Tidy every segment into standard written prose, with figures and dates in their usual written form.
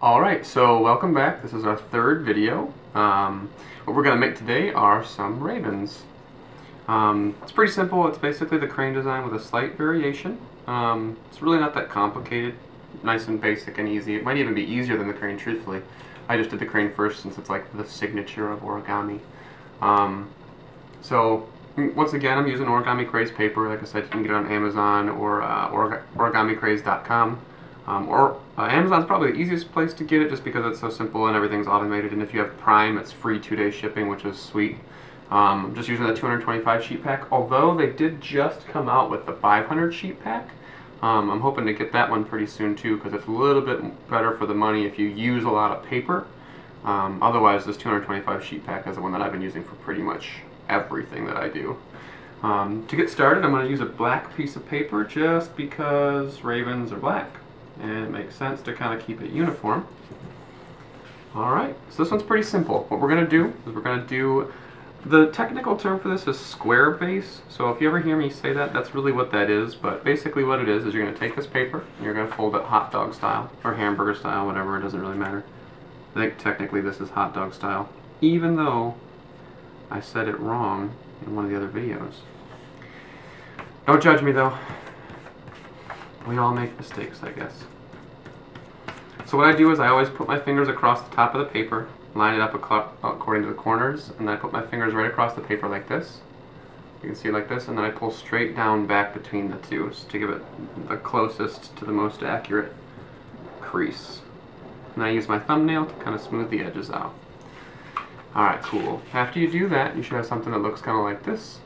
Alright, so welcome back. This is our third video. What we're going to make today are some ravens. It's pretty simple. It's basically the crane design with a slight variation. It's really not that complicated. Nice and basic and easy. It might even be easier than the crane, truthfully. I just did the crane first since it's like the signature of origami. So once again, I'm using Origami Craze paper. Like I said, you can get it on Amazon or origamicraze.com. Amazon's probably the easiest place to get it just because it's so simple and everything's automated, and if you have Prime, it's free 2-day shipping, which is sweet. I'm just using the 225 sheet pack, although they did just come out with the 500 sheet pack. I'm hoping to get that one pretty soon too, because it's a little bit better for the money if you use a lot of paper. Otherwise, this 225 sheet pack is the one that I've been using for pretty much everything that I do. To get started, I'm going to use a black piece of paper just because ravens are black. And it makes sense to kind of keep it uniform. Alright, so this one's pretty simple. What we're going to do is we're going to do, the technical term for this is square base. So if you ever hear me say that, that's really what that is. But basically what it is you're going to take this paper and you're going to fold it hot dog style or hamburger style, whatever, it doesn't really matter. I think technically this is hot dog style, even though I said it wrong in one of the other videos. Don't judge me though. We all make mistakes, I guess. So what I do is I always put my fingers across the top of the paper, line it up according to the corners, and then I put my fingers right across the paper like this. You can see it like this, and then I pull straight down back between the two to give it the closest to the most accurate crease. And I use my thumbnail to kind of smooth the edges out. Alright, cool. After you do that, you should have something that looks kind of like this.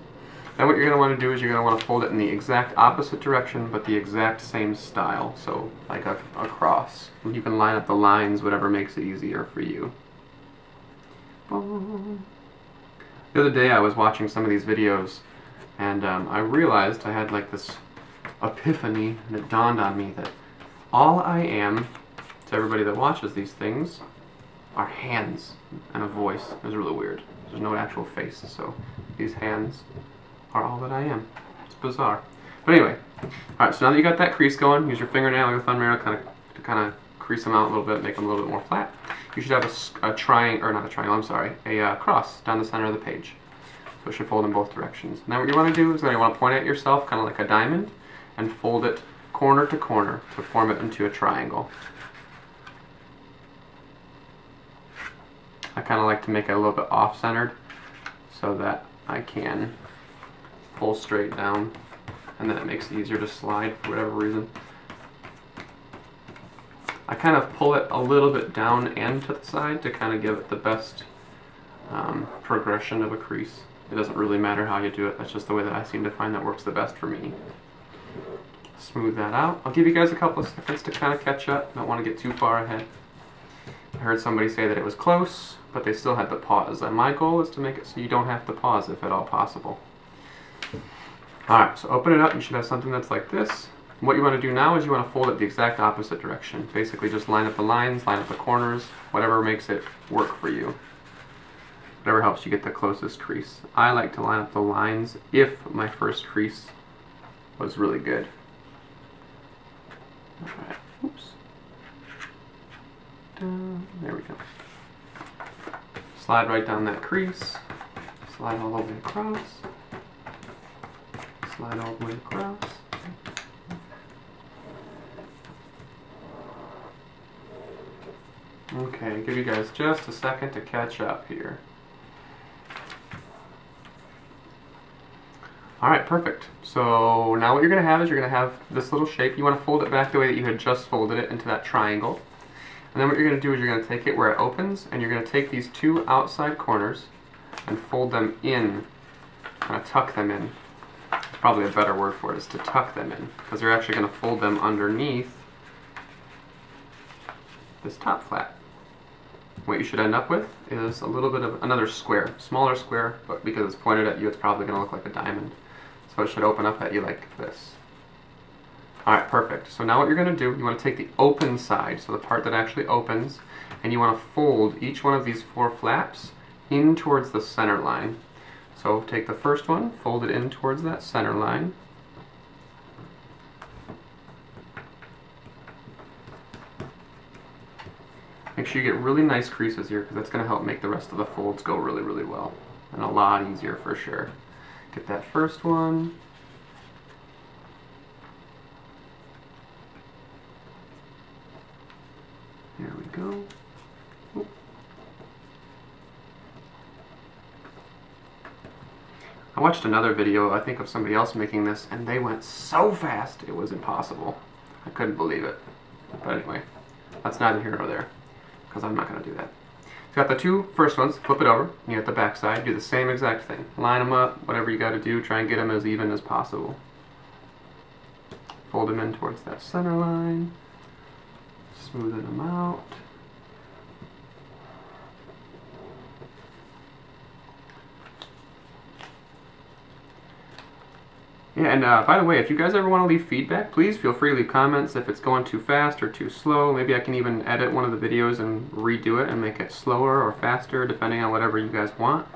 Then what you're going to want to do is you're going to want to fold it in the exact opposite direction, but the exact same style. So, like a cross. You can line up the lines, whatever makes it easier for you. The other day I was watching some of these videos, and I realized I had like this epiphany, and it dawned on me that all I am, to everybody that watches these things, are hands and a voice. It was really weird. There's no actual face, so these hands are all that I am. It's bizarre. But anyway, alright, so now that you got that crease going, use your fingernail or your thumbnail to kind of crease them out a little bit, make them a little bit more flat. You should have a triangle, or not a triangle, I'm sorry, a cross down the center of the page. So it should fold in both directions. Now what you want to do is you want to point at yourself, kind of like a diamond, and fold it corner to corner to form it into a triangle. I kind of like to make it a little bit off-centered so that I can pull straight down, and then it makes it easier to slide for whatever reason. I kind of pull it a little bit down and to the side to kind of give it the best progression of a crease. It doesn't really matter how you do it, that's just the way that I seem to find that works the best for me. Smooth that out. I'll give you guys a couple of seconds to kind of catch up. Don't want to get too far ahead. I heard somebody say that it was close, but they still had to pause. And my goal is to make it so you don't have to pause if at all possible. Alright, so open it up, you should have something that's like this. What you want to do now is you want to fold it the exact opposite direction. Basically just line up the lines, line up the corners, whatever makes it work for you. Whatever helps you get the closest crease. I like to line up the lines if my first crease was really good. Alright, oops. There we go. Slide right down that crease. Slide all the way across. Slide all the way across. Okay, give you guys just a second to catch up here. Alright, perfect. So now what you're going to have is you're going to have this little shape. You want to fold it back the way that you had just folded it into that triangle. And then what you're going to do is you're going to take it where it opens, and you're going to take these two outside corners and fold them in, kind of tuck them in. Probably a better word for it is to tuck them in, because you're actually going to fold them underneath this top flap. What you should end up with is a little bit of another square, smaller square, but because it's pointed at you, it's probably going to look like a diamond. So it should open up at you like this. Alright, perfect. So now what you're going to do, you want to take the open side, so the part that actually opens, and you want to fold each one of these 4 flaps in towards the center line. So take the first one, fold it in towards that center line. Make sure you get really nice creases here because that's going to help make the rest of the folds go really, really well. And a lot easier for sure. Get that first one. There we go. Oop. I watched another video, I think of somebody else making this, and they went so fast it was impossible. I couldn't believe it. But anyway, that's neither here nor there, because I'm not going to do that. So you got the two first ones, flip it over, you get the back side, do the same exact thing. Line them up, whatever you got to do, try and get them as even as possible. Fold them in towards that center line, smoothing them out. Yeah, and by the way, if you guys ever want to leave feedback, please feel free to leave comments if it's going too fast or too slow. Maybe I can even edit one of the videos and redo it and make it slower or faster, depending on whatever you guys want.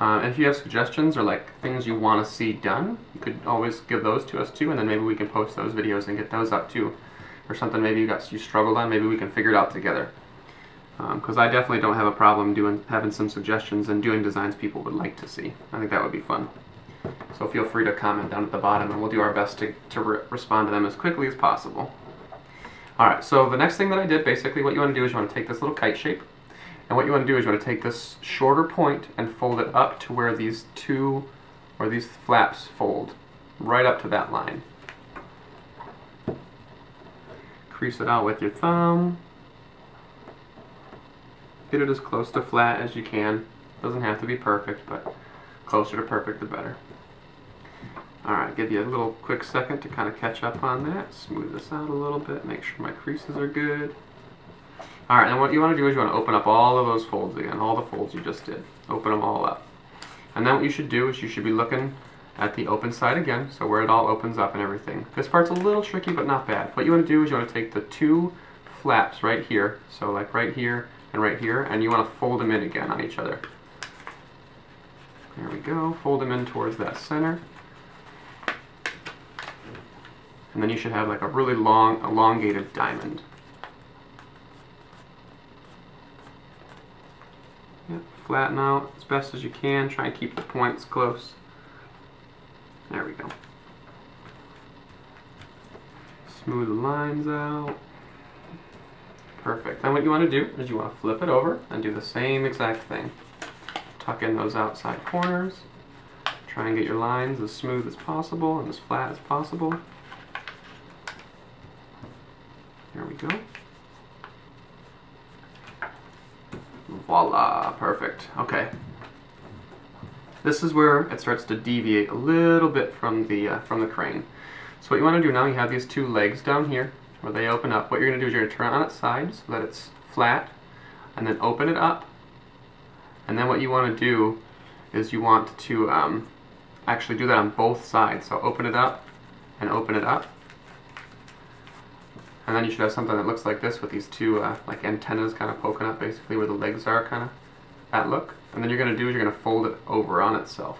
And if you have suggestions or like things you want to see done, you could always give those to us too, and then maybe we can post those videos and get those up too. Or something maybe you struggled on, maybe we can figure it out together. Because I definitely don't have a problem having some suggestions and doing designs people would like to see. I think that would be fun. So feel free to comment down at the bottom and we'll do our best to respond to them as quickly as possible. Alright, so the next thing that I did, basically what you want to do is you want to take this little kite shape, and what you want to do is you want to take this shorter point and fold it up to where these flaps fold, right up to that line. Crease it out with your thumb. Get it as close to flat as you can. Doesn't have to be perfect, but closer to perfect the better. Alright, give you a little quick second to kind of catch up on that. Smooth this out a little bit, make sure my creases are good. Alright, and what you want to do is you want to open up all of those folds again, all the folds you just did. Open them all up. And then what you should do is you should be looking at the open side again, so where it all opens up and everything. This part's a little tricky, but not bad. What you want to do is you want to take the two flaps right here, so like right here, and you want to fold them in again on each other. There we go, fold them in towards that center. And then you should have like a really long, elongated diamond. Yep, flatten out as best as you can, try and keep the points close. There we go. Smooth the lines out. Perfect. Then what you want to do is you want to flip it over and do the same exact thing. Tuck in those outside corners. Try and get your lines as smooth as possible and as flat as possible. There we go. Voila, perfect. Okay. This is where it starts to deviate a little bit from the crane. So what you want to do now, you have these two legs down here where they open up. What you're going to do is you're going to turn it on its side so that it's flat, and then open it up. And then what you want to do is you want to actually do that on both sides. So open it up and open it up. And then you should have something that looks like this with these two like antennas kind of poking up basically where the legs are, kind of that look. And then you're going to do is you're going to fold it over on itself.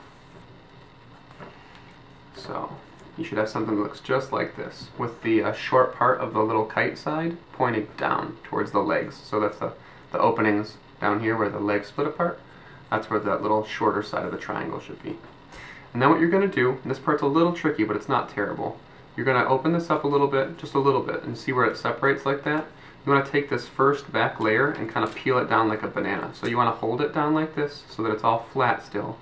So you should have something that looks just like this with the short part of the little kite side pointing down towards the legs. So that's the openings down here where the legs split apart. That's where that little shorter side of the triangle should be. And then what you're going to do, and this part's a little tricky but it's not terrible, you're going to open this up a little bit, just a little bit, and see where it separates like that. You want to take this first back layer and kind of peel it down like a banana. So you want to hold it down like this so that it's all flat still,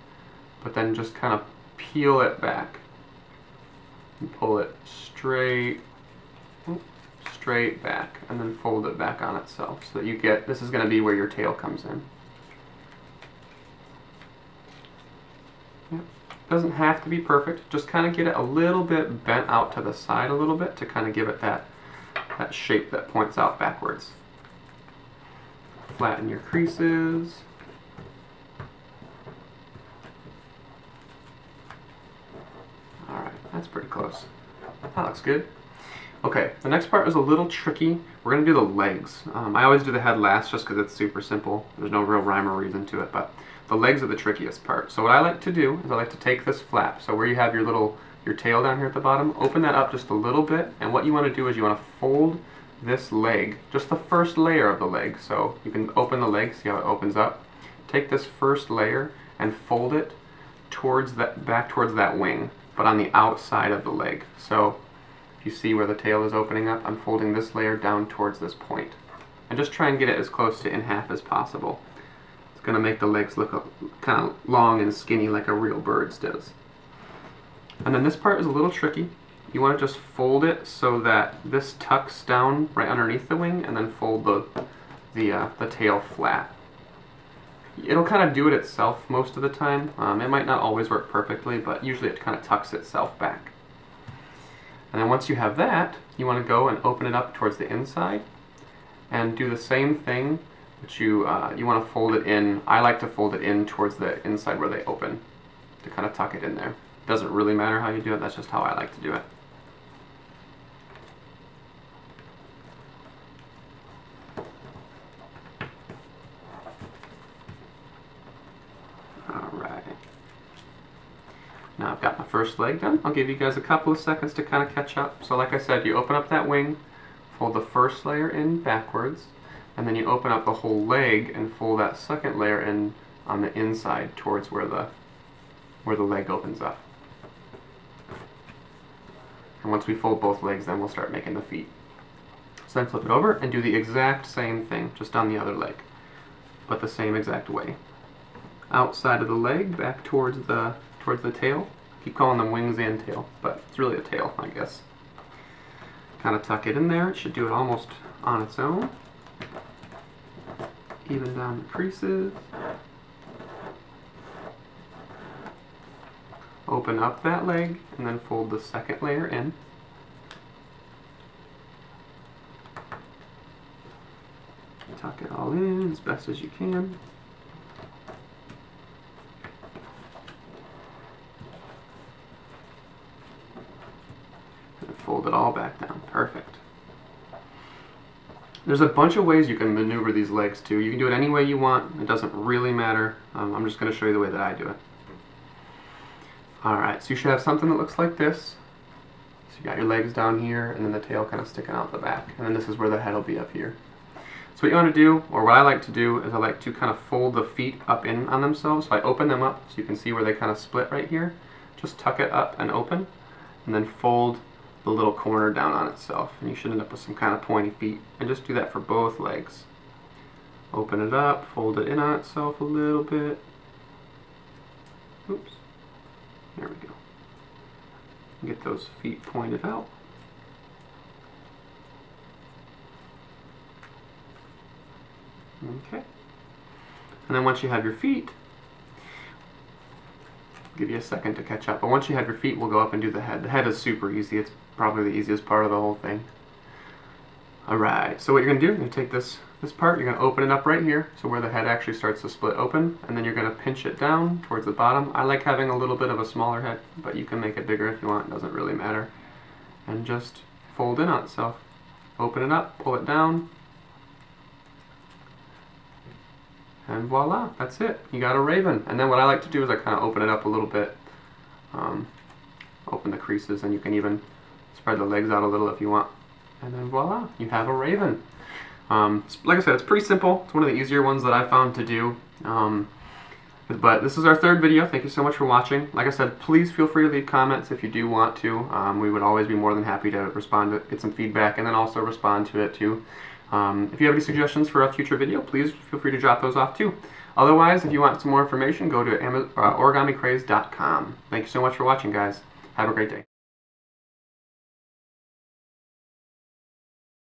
but then just kind of peel it back and pull it straight back, and then fold it back on itself so that you get, this is going to be where your tail comes in. Yep. Doesn't have to be perfect, just kind of get it a little bit bent out to the side a little bit to kind of give it that shape that points out backwards. Flatten your creases. Alright, that's pretty close. That looks good. Okay, the next part is a little tricky. We're going to do the legs. I always do the head last just because it's super simple. There's no real rhyme or reason to it, but the legs are the trickiest part. So what I like to do is I like to take this flap, so where you have your tail down here at the bottom, open that up just a little bit, and what you want to do is you want to fold this leg, just the first layer of the leg. So you can open the leg, see how it opens up. Take this first layer and fold it towards that, back towards that wing, but on the outside of the leg. So if you see where the tail is opening up, I'm folding this layer down towards this point. And just try and get it as close to in half as possible. It's going to make the legs look kind of long and skinny like a real bird's does. And then this part is a little tricky. You want to just fold it so that this tucks down right underneath the wing, and then fold the tail flat. It'll kind of do it itself most of the time. It might not always work perfectly, but usually it kind of tucks itself back. And then once you have that, you want to go and open it up towards the inside and do the same thing, but you want to fold it in. I like to fold it in towards the inside where they open to kind of tuck it in there. Doesn't really matter how you do it, that's just how I like to do it. Alright. Now I've got my first leg done. I'll give you guys a couple of seconds to kind of catch up. So like I said, you open up that wing, fold the first layer in backwards, and then you open up the whole leg and fold that second layer in on the inside towards where the leg opens up. And once we fold both legs, then we'll start making the feet. So then flip it over and do the exact same thing, just on the other leg, but the same exact way. Outside of the leg, back towards the tail. Keep calling them wings and tail, but it's really a tail, I guess. Kind of tuck it in there. It should do it almost on its own. Even down the creases. Open up that leg and then fold the second layer in. Tuck it all in as best as you can. And fold it all back down. Perfect. There's a bunch of ways you can maneuver these legs too. You can do it any way you want. It doesn't really matter. I'm just going to show you the way that I do it. Alright, so you should have something that looks like this. So you got your legs down here, and then the tail kind of sticking out the back. And then this is where the head will be up here. So what you want to do, or what I like to do, is I like to kind of fold the feet up in on themselves. So I open them up so you can see where they kind of split right here. Just tuck it up and open, and then fold the little corner down on itself. And you should end up with some kind of pointy feet. And just do that for both legs. Open it up, fold it in on itself a little bit. Oops. There we go. Get those feet pointed out. Okay. And then once you have your feet, I'll give you a second to catch up, but once you have your feet, we'll go up and do the head. The head is super easy. It's probably the easiest part of the whole thing. Alright, so what you're going to do, you're going to take this part, you're going to open it up right here, so where the head actually starts to split open, and then you're going to pinch it down towards the bottom. I like having a little bit of a smaller head, but you can make it bigger if you want, it doesn't really matter. And just fold in on itself. Open it up, pull it down, and voila, that's it. You got a raven. And then what I like to do is I kind of open it up a little bit, open the creases, and you can even spread the legs out a little if you want. And then voila, you have a raven. Like I said, it's pretty simple. It's one of the easier ones that I found to do. But this is our third video. Thank you so much for watching. Like I said, please feel free to leave comments if you do want to. We would always be more than happy to respond to it, get some feedback, and then also respond to it too. If you have any suggestions for a future video, please feel free to drop those off too. Otherwise, if you want some more information, go to origamicraze.com. Thank you so much for watching, guys. Have a great day.